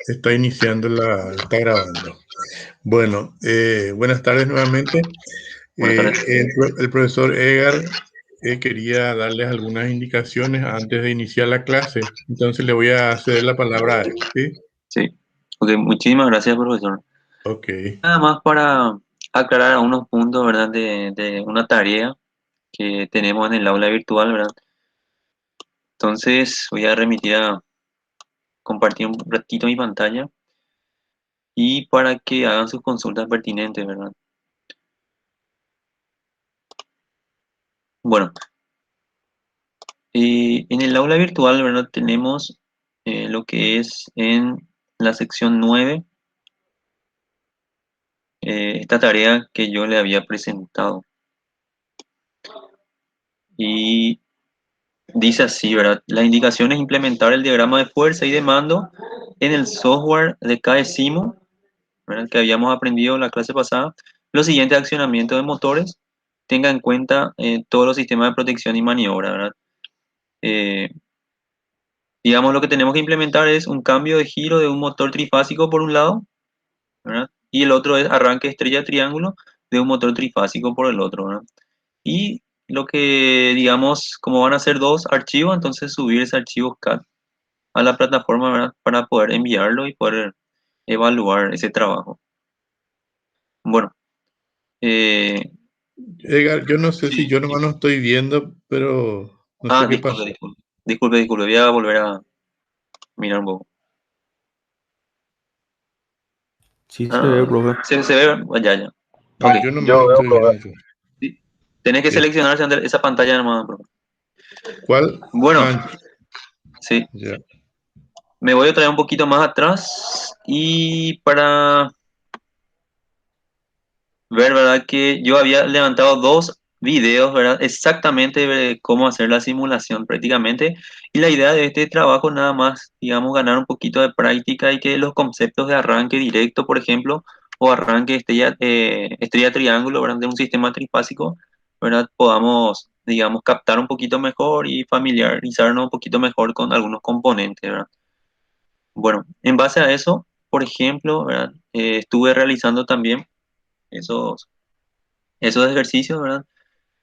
Está iniciando está grabando. Bueno, buenas tardes nuevamente. Buenas tardes. El profesor Edgar quería darles algunas indicaciones antes de iniciar la clase, entonces le voy a ceder la palabra a él, ¿sí? Sí. Ok, muchísimas gracias, profesor. Ok. Nada más para aclarar algunos puntos, ¿verdad? De una tarea que tenemos en el aula virtual, ¿verdad? Entonces voy a remitir a compartir un ratito mi pantalla y para que hagan sus consultas pertinentes, ¿verdad? Bueno, en el aula virtual, ¿verdad? Tenemos lo que es en la sección 9 esta tarea que yo le había presentado. Y dice así, ¿verdad? La indicación es implementar el diagrama de fuerza y de mando en el software de KSIMO, ¿verdad? Que habíamos aprendido en la clase pasada. Los siguientes accionamientos de motores, tenga en cuenta todos los sistemas de protección y maniobra, ¿verdad? Eh, digamos, lo que tenemos que implementar es un cambio de giro de un motor trifásico por un lado, ¿verdad? Y el otro es arranque estrella-triángulo de un motor trifásico por el otro, ¿verdad? Y lo que, digamos, como van a ser dos archivos, entonces subir ese archivo CAD a la plataforma, ¿verdad? Para poder enviarlo y poder evaluar ese trabajo. Bueno, eh, Edgar, yo no sé si sí, yo nomás no estoy viendo, pero no sé qué disculpe, pasó. disculpe. Disculpe, voy a volver a mirar un poco. Sí se ve, profe. Se ve, ya, ya. No, Ok, yo nomás Yo no veo, estoy profe. viendo eso. sí. Tenés que ¿Qué? seleccionar Sander, esa pantalla nomás, bro. ¿Cuál? Bueno, Ah, sí, ya. me voy a traer un poquito más atrás y para ver, ¿verdad? Que yo había levantado dos videos, ¿verdad? Exactamente de cómo hacer la simulación prácticamente. Y la idea de este trabajo nada más, digamos, ganar un poquito de práctica y que los conceptos de arranque directo, por ejemplo, o arranque estrella triángulo, ¿verdad? De un sistema trifásico, ¿verdad? Podamos, digamos, captar un poquito mejor y familiarizarnos un poquito mejor con algunos componentes, ¿verdad? Bueno, en base a eso, por ejemplo, ¿verdad? Estuve realizando también esos ejercicios, ¿verdad?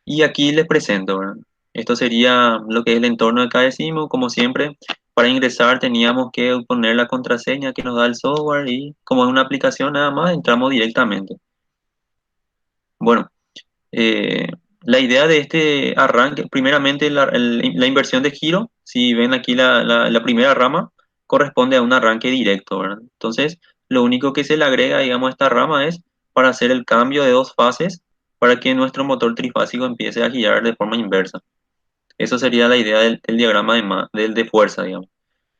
Y aquí les presento, ¿verdad? Esto sería lo que es el entorno de cada Simo. Como siempre, para ingresar teníamos que poner la contraseña que nos da el software y como es una aplicación nada más, entramos directamente. Bueno, eh, la idea de este arranque, primeramente la inversión de giro, si ven aquí la primera rama, corresponde a un arranque directo, ¿verdad? Entonces, lo único que se le agrega, digamos, a esta rama es para hacer el cambio de dos fases para que nuestro motor trifásico empiece a girar de forma inversa. Eso sería la idea del diagrama de fuerza, digamos.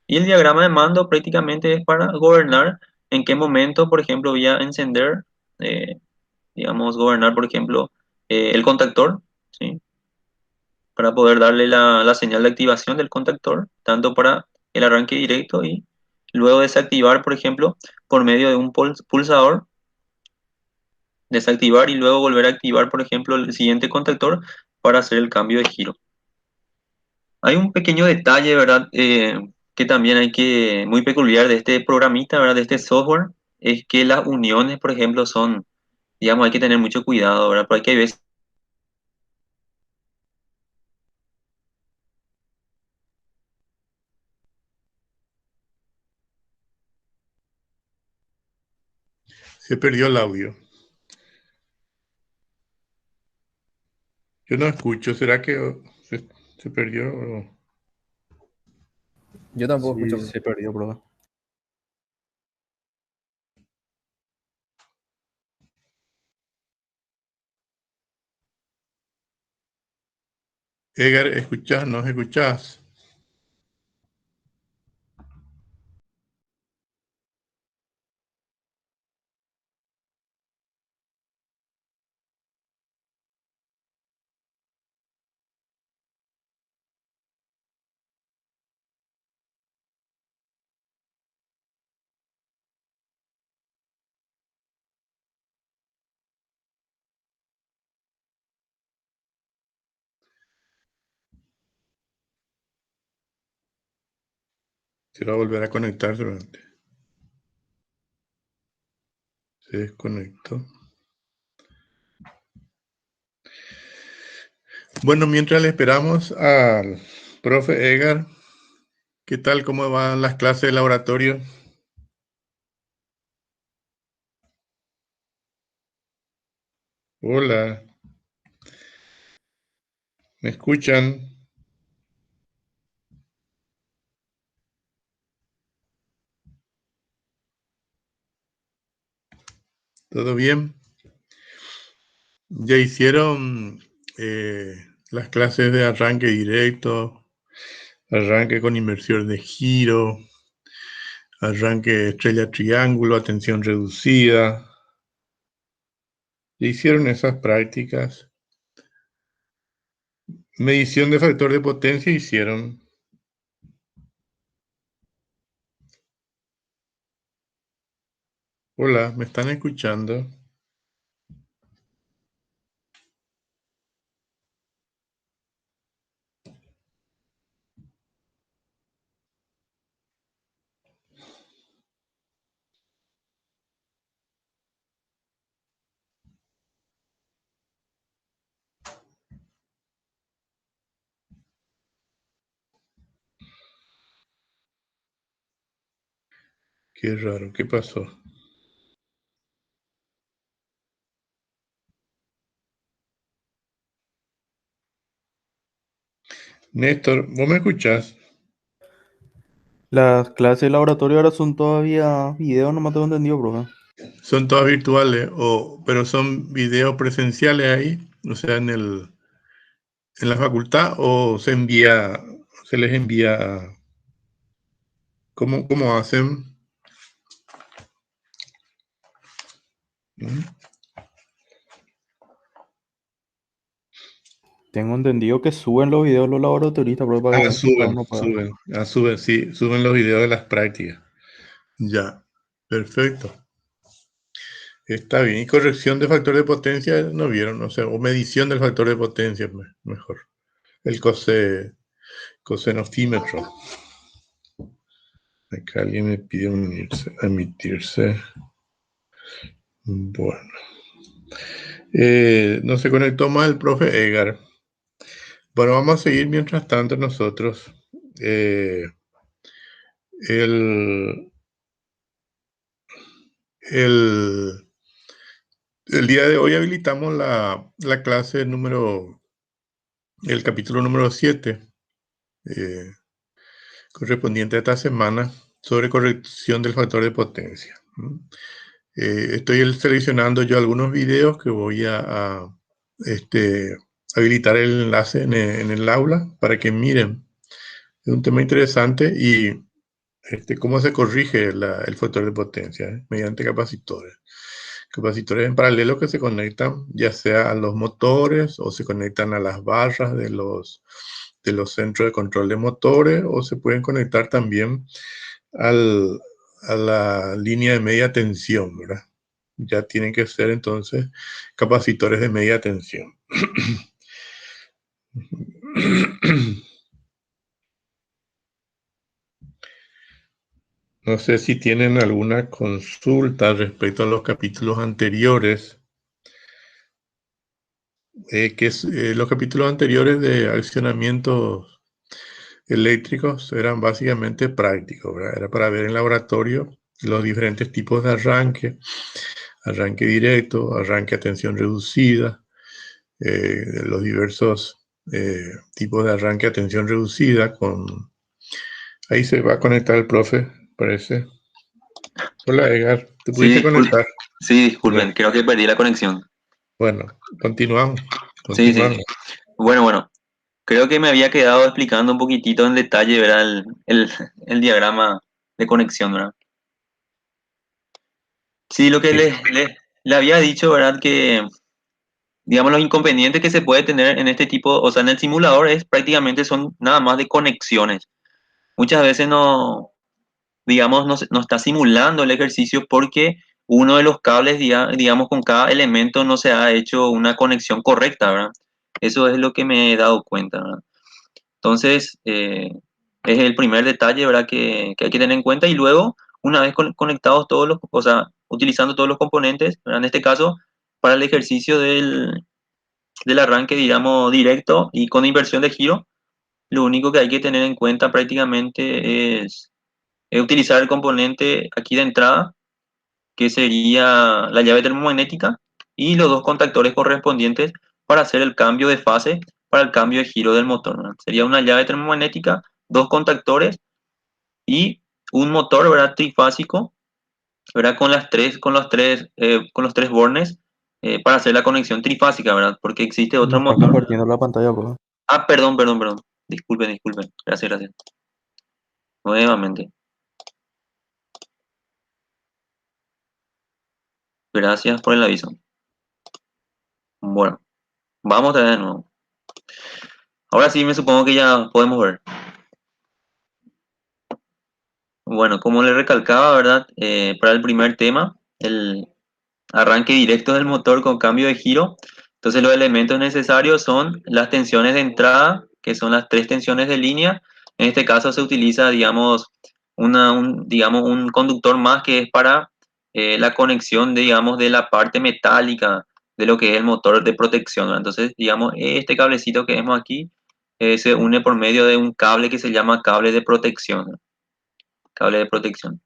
Y el diagrama de mando prácticamente es para gobernar en qué momento, por ejemplo, voy a encender, eh, digamos, gobernar, por ejemplo, el contactor, ¿sí? Para poder darle la señal de activación del contactor, tanto para el arranque directo y luego desactivar, por ejemplo, por medio de un pulsador, desactivar y luego volver a activar, por ejemplo, el siguiente contactor para hacer el cambio de giro. Hay un pequeño detalle, ¿verdad? Que también muy peculiar de este programita, ¿verdad? De este software, es que las uniones, por ejemplo, son, digamos, hay que tener mucho cuidado, ¿verdad? Porque hay veces Se perdió el audio. Yo no escucho. ¿Será que se perdió? Yo tampoco escucho, Sí. se perdió, profe. Edgar, ¿escuchás? ¿No escuchás? Se va a volver a conectar seguramente. Se desconectó. Bueno, mientras le esperamos al profe Edgar, ¿qué tal? ¿Cómo van las clases de laboratorio? Hola, ¿me escuchan? ¿Todo bien? ¿Ya hicieron las clases de arranque directo, arranque con inversión de giro, arranque estrella triángulo, atención reducida? ¿Ya hicieron esas prácticas? Medición de factor de potencia hicieron. Hola, ¿me están escuchando? Qué raro, ¿qué pasó? Néstor, ¿vos me escuchás? Las clases de laboratorio ahora son todavía videos, no me tengo entendido, profe. ¿Son todas virtuales pero son videos presenciales ahí? O sea, en la facultad o se les envía, ¿cómo hacen? ¿Mm? Tengo entendido que suben los videos los laboratoristas, profe, para que cada uno pueda. Suben, sí, suben los videos de las prácticas. Ya, perfecto. Está bien. Y corrección de factor de potencia, no vieron, o sea, o medición del factor de potencia, mejor. El cosenofímetro. Acá alguien me pide emitirse. Bueno. No se conectó más el profe Edgar. Bueno, vamos a seguir mientras tanto nosotros. Eh, el, el, el día de hoy habilitamos la clase el capítulo número 7, correspondiente a esta semana, sobre corrección del factor de potencia. Estoy seleccionando yo algunos videos que voy a habilitar el enlace en el aula para que miren. Es un tema interesante y cómo se corrige el factor de potencia mediante capacitores. Capacitores en paralelo que se conectan ya sea a los motores o se conectan a las barras de los centros de control de motores o se pueden conectar también a la línea de media tensión, ¿verdad? Ya tienen que ser entonces capacitores de media tensión. No sé si tienen alguna consulta respecto a los capítulos anteriores, los capítulos anteriores de accionamientos eléctricos eran básicamente prácticos, ¿verdad? Era para ver en laboratorio los diferentes tipos de arranque directo, arranque a tensión reducida, los diversos tipos de arranque a tensión reducida. Ahí se va a conectar el profe, parece. Hola Edgar, ¿te pudiste conectar? Sí, disculpen, Bueno, creo que perdí la conexión. bueno, continuamos. Sí, sí, sí. Bueno, creo que me había quedado explicando un poquitito en detalle, ¿verdad? El diagrama de conexión, ¿verdad? Sí, lo que Sí. le había dicho, ¿verdad? Que, digamos, los inconvenientes que se puede tener en este tipo, o sea, en el simulador es prácticamente son nada más de conexiones. Muchas veces no, digamos, no está simulando el ejercicio porque uno de los cables, digamos, con cada elemento no se ha hecho una conexión correcta, ¿verdad? Eso es lo que me he dado cuenta, ¿verdad? Entonces, es el primer detalle, ¿verdad? Que hay que tener en cuenta y luego, una vez conectados todos los, o sea, utilizando todos los componentes, ¿verdad? En este caso, para el ejercicio del arranque, digamos, directo y con inversión de giro, lo único que hay que tener en cuenta prácticamente es utilizar el componente aquí de entrada, que sería la llave termomagnética, y los dos contactores correspondientes para hacer el cambio de fase para el cambio de giro del motor, ¿verdad? Sería una llave termomagnética, dos contactores y un motor, ¿verdad? Trifásico, ¿verdad? Con los tres bornes para hacer la conexión trifásica, ¿verdad? Porque existe Me otro está motor. compartiendo la pantalla, bro. Ah, perdón, perdón, perdón. Disculpen, disculpen. Gracias, gracias. Nuevamente. Gracias por el aviso. Bueno, vamos a ver de nuevo. Ahora sí me supongo que ya podemos ver. Bueno, como le recalcaba, ¿verdad? Para el primer tema, el arranque directo del motor con cambio de giro. Entonces los elementos necesarios son las tensiones de entrada, que son las tres tensiones de línea. En este caso se utiliza, digamos, digamos, un conductor más que es para la conexión, digamos, de la parte metálica de lo que es el motor de protección, ¿verdad? Entonces, digamos, este cablecito que vemos aquí se une por medio de un cable que se llama cable de protección, ¿no? Cable de protección.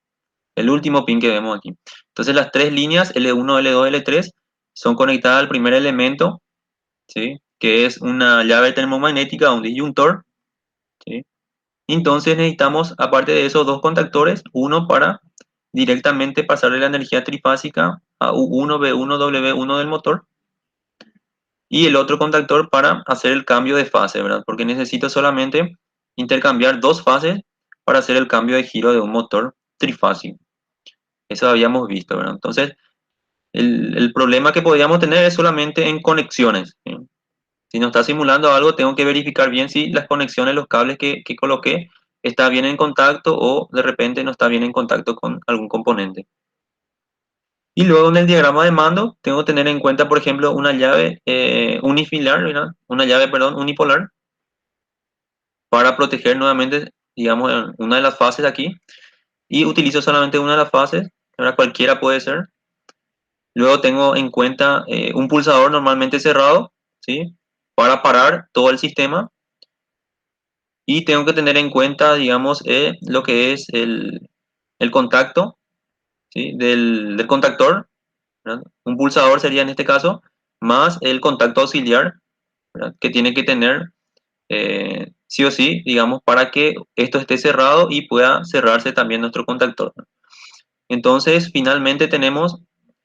El último pin que vemos aquí. Entonces las tres líneas L1, L2, L3 son conectadas al primer elemento, ¿sí? Que es una llave termomagnética, un disyuntor, ¿sí? Entonces necesitamos, aparte de esos dos contactores, uno para directamente pasarle la energía trifásica a U1, B1, W1 del motor, y el otro contactor para hacer el cambio de fase, ¿verdad? Porque necesito solamente intercambiar dos fases para hacer el cambio de giro de un motor trifásico. Eso habíamos visto, ¿verdad? Entonces, el problema que podríamos tener es solamente en conexiones, ¿sí? Si no está simulando algo, tengo que verificar bien si las conexiones, los cables que coloqué, está bien en contacto o de repente no está bien en contacto con algún componente. Y luego en el diagrama de mando, tengo que tener en cuenta, por ejemplo, una llave unifilar, ¿verdad? Una llave, perdón, unipolar, para proteger nuevamente, digamos, una de las fases aquí. Y utilizo solamente una de las fases, ¿verdad? Cualquiera puede ser. Luego tengo en cuenta un pulsador normalmente cerrado, ¿sí? Para parar todo el sistema. Y tengo que tener en cuenta, digamos, lo que es el contacto, ¿sí? Del contactor, ¿verdad? Un pulsador sería en este caso, más el contacto auxiliar, ¿verdad? Que tiene que tener sí o sí, digamos, para que esto esté cerrado y pueda cerrarse también nuestro contactor. Entonces, finalmente tenemos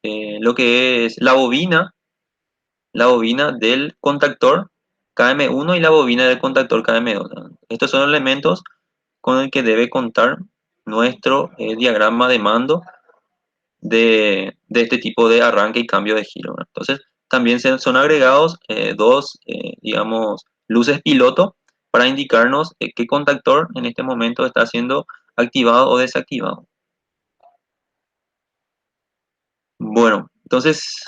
lo que es la bobina del contactor KM1 y la bobina del contactor KM2. Estos son elementos con el que debe contar nuestro diagrama de mando de este tipo de arranque y cambio de giro, ¿verdad? Entonces, también son agregados dos, digamos, luces piloto para indicarnos qué contactor en este momento está siendo activado o desactivado. Bueno, entonces,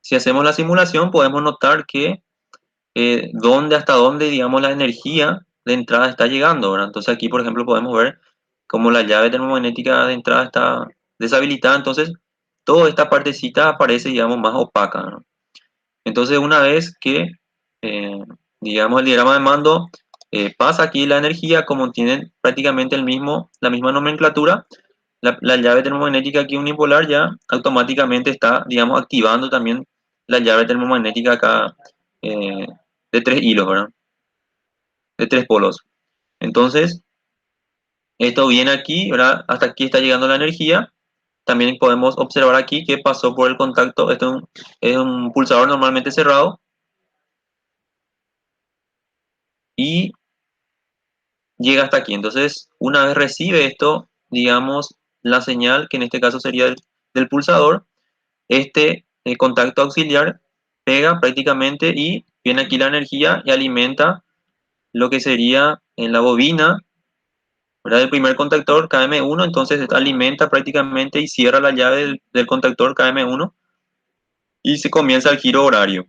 si hacemos la simulación, podemos notar que hasta dónde, digamos, la energía de entrada está llegando, ¿verdad? Entonces aquí, por ejemplo, podemos ver cómo la llave termomagnética de entrada está deshabilitada, entonces toda esta partecita aparece, digamos, más opaca, ¿no? Entonces, una vez que, eh, digamos, el diagrama de mando pasa aquí la energía, como tienen prácticamente la misma nomenclatura, la llave termomagnética aquí unipolar ya automáticamente está, digamos, activando también la llave termomagnética acá eh, de tres hilos, ¿verdad? De tres polos. Entonces, esto viene aquí, ¿verdad? Hasta aquí está llegando la energía. También podemos observar aquí que pasó por el contacto. Esto es un pulsador normalmente cerrado. Y llega hasta aquí. Entonces, una vez recibe esto, digamos, la señal, que en este caso sería del pulsador, este contacto auxiliar pega prácticamente y viene aquí la energía y alimenta lo que sería en la bobina, ¿verdad? El primer contactor KM1, entonces alimenta prácticamente y cierra la llave del contactor KM1 y se comienza el giro horario.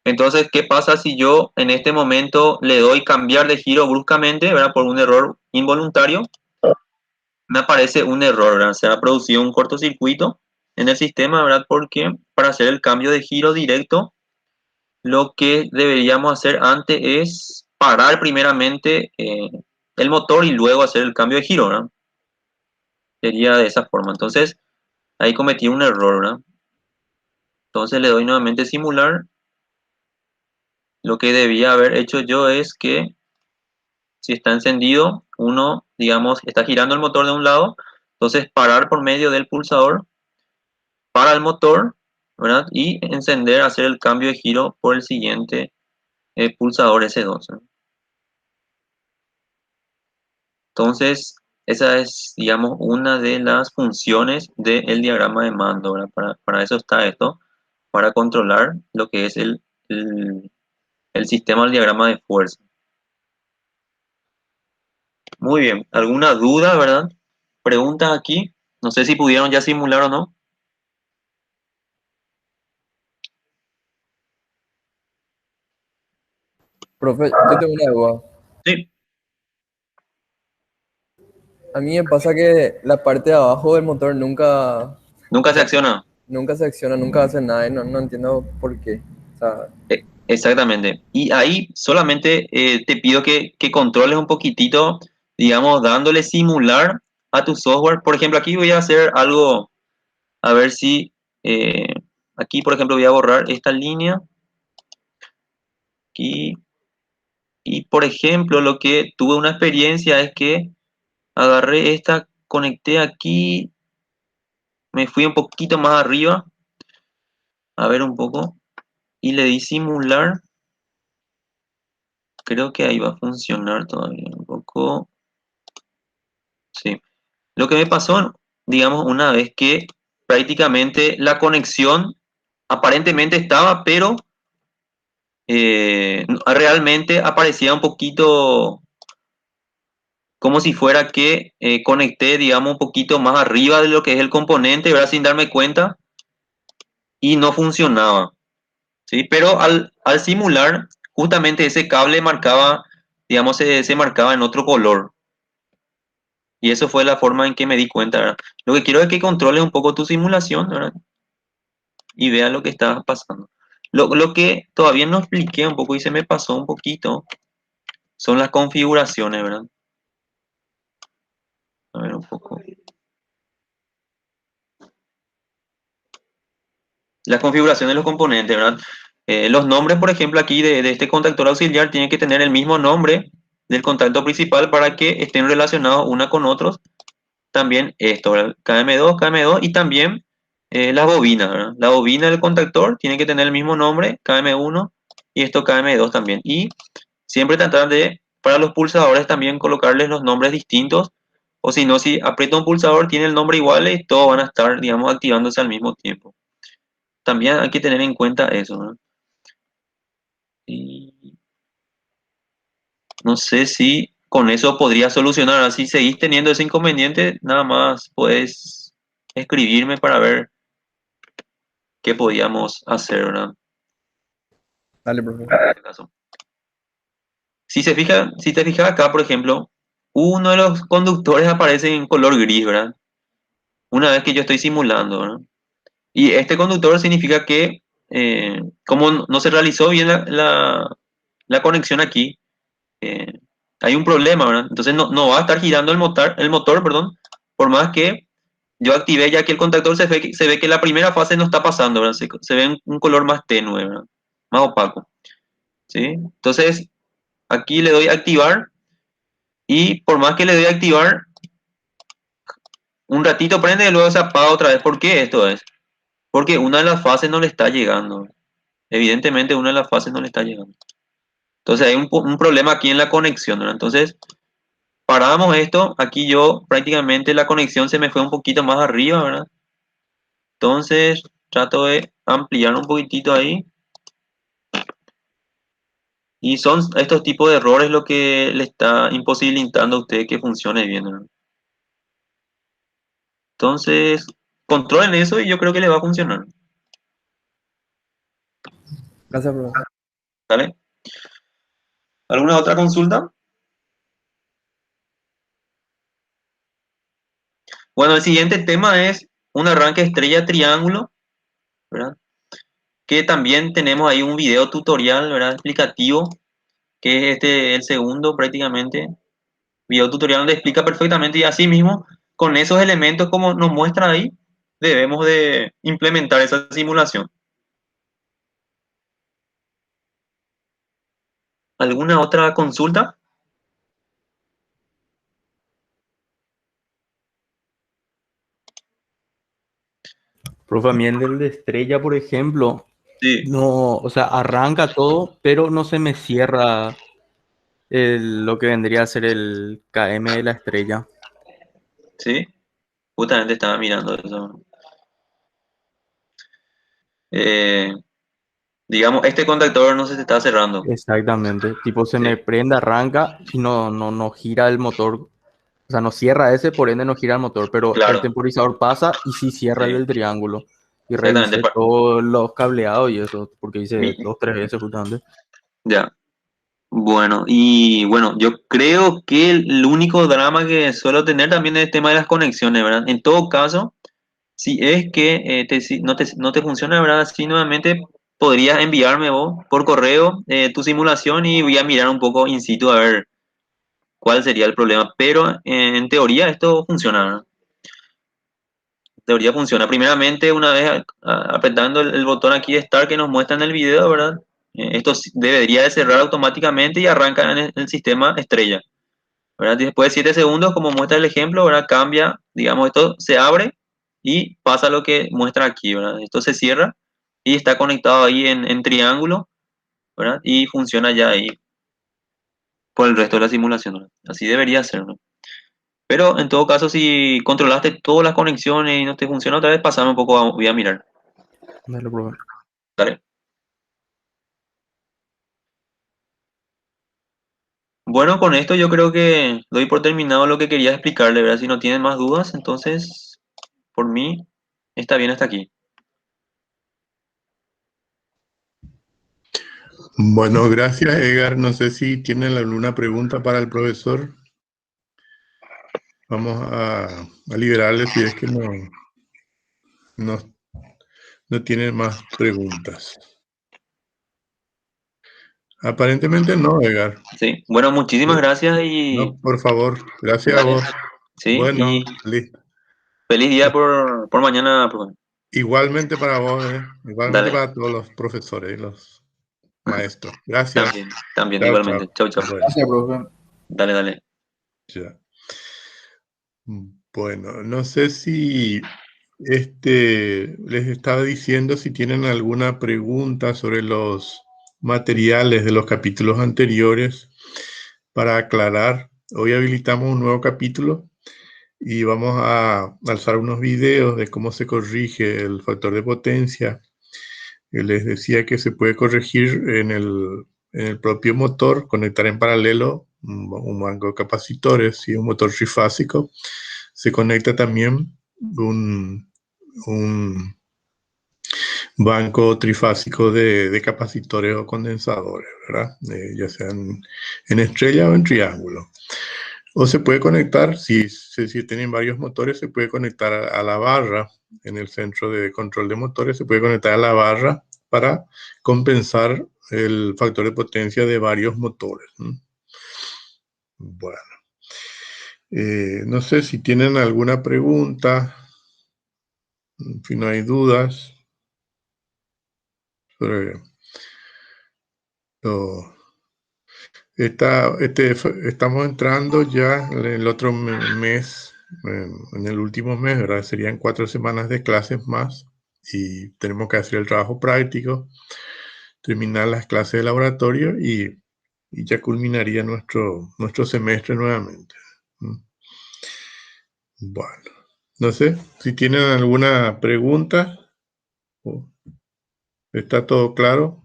Entonces, ¿qué pasa si yo en este momento le doy cambiar de giro bruscamente, ¿verdad? Por un error involuntario. me aparece un error, ¿verdad? Se ha producido un cortocircuito en el sistema, ¿verdad? Porque para hacer el cambio de giro directo, lo que deberíamos hacer antes es parar primeramente el motor y luego hacer el cambio de giro, ¿verdad? Sería de esa forma. Entonces, ahí cometí un error, ¿verdad? Entonces le doy nuevamente simular. Lo que debía haber hecho yo es que si está encendido, uno, digamos, está girando el motor de un lado, entonces parar por medio del pulsador para el motor, ¿verdad? Y encender, hacer el cambio de giro por el siguiente pulsador S2, ¿no? Entonces, esa es, digamos, una de las funciones del diagrama de mando, ¿verdad? Para eso está esto, para controlar lo que es el sistema del diagrama de fuerza. Muy bien, ¿alguna duda, verdad? Preguntas aquí. No sé si pudieron ya simular o no. Profe, yo tengo una duda. Sí, A mí me pasa que la parte de abajo del motor nunca, nunca o se sea, acciona. nunca se acciona, nunca hace nada y no entiendo por qué. O sea, Exactamente. Y ahí solamente te pido que controles un poquitito, digamos, dándole simular a tu software. Por ejemplo, aquí voy a hacer algo, a ver si aquí, por ejemplo, voy a borrar esta línea. Aquí, y, por ejemplo, lo que tuve una experiencia es que agarré esta, conecté aquí, me fui un poquito más arriba, a ver un poco, y le di simular. Creo que ahí va a funcionar todavía un poco. Sí. Lo que me pasó, digamos, una vez que prácticamente la conexión aparentemente estaba, pero realmente aparecía un poquito como si fuera que conecté, digamos, un poquito más arriba de lo que es el componente, ¿verdad? Sin darme cuenta y no funcionaba, ¿sí? Pero al simular, justamente ese cable marcaba, digamos, se marcaba en otro color. Y eso fue la forma en que me di cuenta, ¿verdad? Lo que quiero es que controles un poco tu simulación, ¿verdad? Y veas lo que está pasando. Lo que todavía no expliqué un poco y se me pasó un poquito son las configuraciones, ¿verdad? A ver un poco. Las configuraciones de los componentes, ¿verdad? Los nombres, por ejemplo, aquí de este contactor auxiliar tienen que tener el mismo nombre del contacto principal para que estén relacionados una con otros. También esto, ¿verdad? KM2, KM2 y también las bobinas, ¿verdad? La bobina del contactor tiene que tener el mismo nombre, KM1 y esto KM2 también. Y siempre tratar de, para los pulsadores también colocarles los nombres distintos, o si no, si aprieta un pulsador tiene el nombre igual y todos van a estar, digamos, activándose al mismo tiempo. También hay que tener en cuenta eso, ¿no? Y no sé si con eso podría solucionar. Así seguís teniendo ese inconveniente, nada más puedes escribirme para ver qué podíamos hacer, ¿verdad? dale, profe. En este caso. Si se fija, si te fijas acá, por ejemplo, uno de los conductores aparece en color gris, ¿verdad? Una vez que yo estoy simulando, ¿verdad? Y este conductor significa que como no se realizó bien la conexión aquí, eh, hay un problema, ¿verdad? Entonces no va a estar girando el motor, perdón, por más que yo activé ya que el contactor se ve que la primera fase no está pasando, ¿verdad? Se ve un color más tenue, ¿verdad? Más opaco, ¿sí? Entonces aquí le doy a activar y por más que le doy a activar, un ratito prende y luego se apaga otra vez. ¿Por qué esto es? Porque una de las fases no le está llegando. Evidentemente una de las fases no le está llegando. Entonces hay un problema aquí en la conexión, ¿verdad? Entonces paramos esto. Aquí yo prácticamente la conexión se me fue un poquito más arriba, ¿verdad? Entonces trato de ampliar un poquitito ahí. Y son estos tipos de errores lo que le está imposibilitando a usted que funcione bien, ¿verdad? Entonces controlen eso y yo creo que le va a funcionar. Gracias, profe. ¿Vale? ¿Alguna otra consulta? Bueno, el siguiente tema es un arranque estrella triángulo, ¿verdad? Que también tenemos ahí un video tutorial, ¿verdad? Explicativo, que es el segundo prácticamente. Video tutorial donde explica perfectamente y así mismo, con esos elementos como nos muestra ahí, debemos de implementar esa simulación. ¿Alguna otra consulta? Profe, a mí el de estrella, por ejemplo, Sí, no, o sea, arranca todo, pero no se me cierra lo que vendría a ser el KM de la estrella. sí, justamente estaba mirando eso. Eh, digamos, este contactor no se te está cerrando. Exactamente. Tipo, se Sí, me prende, arranca y no gira el motor. O sea, no cierra ese, por ende no gira el motor, pero el claro, temporizador pasa y sí cierra el sí, del triángulo. Y exactamente. revisé todos los cableados y eso, porque hice Mi- 2, 3 veces justamente. ya. Bueno, y bueno, yo creo que el único drama que suelo tener también es el tema de las conexiones, ¿verdad? En todo caso, si es que no te funciona, ¿verdad? Así nuevamente podrías enviarme vos por correo tu simulación y voy a mirar un poco in situ a ver cuál sería el problema. Pero en teoría esto funciona, ¿verdad? En teoría funciona. Primeramente, una vez apretando el botón aquí de Start que nos muestra en el video, ¿verdad? Esto debería de cerrar automáticamente y arranca en el sistema estrella, ¿verdad? Y después de 7 segundos, como muestra el ejemplo, ¿verdad? Cambia, digamos, esto se abre y pasa lo que muestra aquí, ¿verdad? Esto se cierra y está conectado ahí en triángulo, ¿verdad? Y funciona ya ahí por el resto de la simulación, ¿verdad? Así debería ser, ¿no? Pero en todo caso, si controlaste todas las conexiones y no te funciona otra vez, pasame un poco, voy a mirar. Dale, profe. Dale. Bueno, con esto yo creo que doy por terminado lo que quería explicarle, ¿verdad? Si no tienen más dudas, entonces, por mí, está bien hasta aquí. Bueno, gracias, Edgar. No sé si tienen alguna pregunta para el profesor. Vamos a liberarle si es que no, no tienen más preguntas. Aparentemente no, Edgar. Sí, bueno, muchísimas gracias y No, por favor. Gracias a dale, vos. sí, y Bueno, listo. feliz día por mañana, profe. Igualmente para vos, igualmente Dale, para todos los profesores y los maestros. Gracias. también, también, Chao, igualmente. chao. Chau, chau. Bueno, Gracias, profe. Dale, dale. ya. Bueno, no sé si les estaba diciendo si tienen alguna pregunta sobre los materiales de los capítulos anteriores para aclarar. Hoy habilitamos un nuevo capítulo y vamos a alzar unos videos de cómo se corrige el factor de potencia. Les decía que se puede corregir en el propio motor, conectar en paralelo un banco de capacitores y un motor trifásico. Se conecta también un banco trifásico de capacitores o condensadores, ¿verdad? Ya sean en estrella o en triángulo. O se puede conectar, si tienen varios motores, se puede conectar a la barra en el centro de control de motores, se puede conectar a la barra para compensar el factor de potencia de varios motores. Bueno, no sé si tienen alguna pregunta, si no hay dudas sobre lo, estamos entrando ya en el otro mes, en el último mes, ¿verdad? Serían 4 semanas de clases más y tenemos que hacer el trabajo práctico, terminar las clases de laboratorio y ya culminaría nuestro semestre nuevamente. ¿Mm? Bueno, no sé si tienen alguna pregunta. ¿O ¿Está todo claro?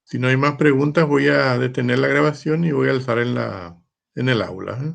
Si no hay más preguntas, voy a detener la grabación y voy a alzar en el aula, ¿eh?